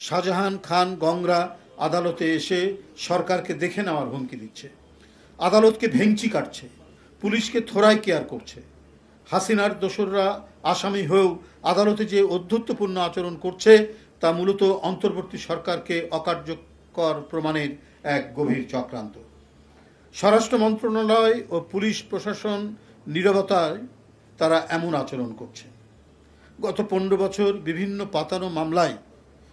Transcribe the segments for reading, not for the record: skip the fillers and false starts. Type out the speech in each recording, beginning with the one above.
শাহজাহান খান গংরা আদালতে এসে সরকারকে দেখে নেওয়ার হুমকি দিচ্ছে, আদালতকে ভেঙচি কাটছে, পুলিশকে থোড়াই কেয়ার করছে। হাসিনার দোসররা আসামি হয়েও আদালতে যে অধ্যত্বপূর্ণ আচরণ করছে তা মূলত অন্তর্বর্তী সরকারকে অকার্যকর প্রমাণের এক গভীর চক্রান্ত। স্বরাষ্ট্র মন্ত্রণালয় ও পুলিশ প্রশাসন নীরবতায় তারা এমন আচরণ করছে। গত 15 বছর বিভিন্ন পাতানো মামলায়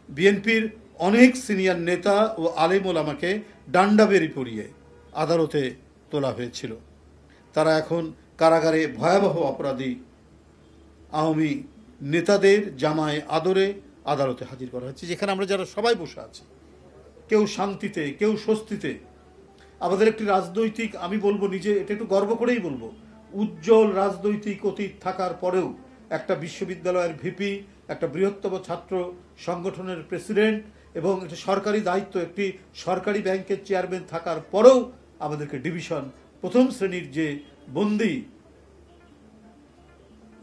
বিএনপির অনেক সিনিয়র নেতা ও আলেম ওলামাকে ডান্ডাবেরি পরিয়ে আদালতে তোলা হয়েছিল। তারা এখন কারাগারে ভয়াবহ অপরাধী আওয়ামী নেতাদের জামায় আদরে আদালতে হাজির করা হয়েছে, যেখানে আমরা যারা সবাই বসে আছি, কেউ শান্তিতে, কেউ স্বস্তিতে। আমাদের একটি রাজনৈতিক, আমি বলবো নিজে এটা একটু গর্ব করেই বলবো, উজ্জ্বল রাজনৈতিক অতীত থাকার পরেও একটা বিশ্ববিদ্যালয়ের ভিপি, একটা বৃহত্তম ছাত্র সংগঠনের প্রেসিডেন্ট এবং একটা সরকারি দায়িত্ব, একটি সরকারি ব্যাংকের চেয়ারম্যান থাকার পরেও আমাদেরকে ডিভিশন প্রথম শ্রেণীর যে বন্দি,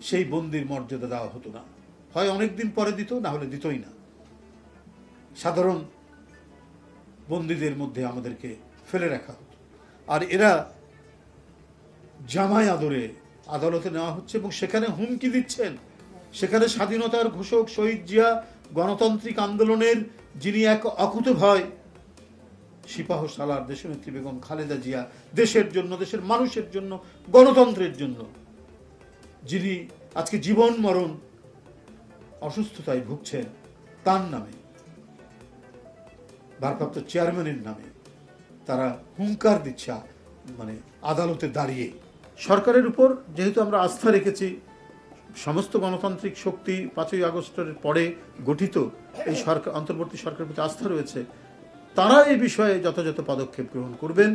সেই বন্দির মর্যাদা দেওয়া হতো না। হয় অনেক দিন পরে দিত, না হলে দিতই না। সাধারণ বন্দীদের মধ্যে আমাদেরকে ফেলে রাখা হতো। আর এরা জামায় আদরে আদালতে নেওয়া হচ্ছে এবং সেখানে হুমকি দিচ্ছেন। সেখানে স্বাধীনতার ঘোষক শহীদ জিয়া, গণতান্ত্রিক আন্দোলনের যিনি এক অকুতোভয় সিপাহ সালার দেশনেত্রী বেগম খালেদা জিয়া, দেশের জন্য, দেশের মানুষের জন্য, গণতন্ত্রের জন্য যিনি আজকে জীবন মরণ অসুস্থতায় ভুগছেন, তার নামে, ভারপ্রাপ্ত চেয়ারম্যানের নামে তারা হুঙ্কার দিচ্ছে মানে আদালতে দাঁড়িয়ে। সরকারের উপর যেহেতু আমরা আস্থা রেখেছি, সমস্ত গণতান্ত্রিক শক্তি 5ই আগস্টের পরে গঠিত এই সরকার, অন্তর্বর্তী সরকারের প্রতি আস্থা রয়েছে, তারা এই বিষয়ে যথাযথ পদক্ষেপ গ্রহণ করবেন।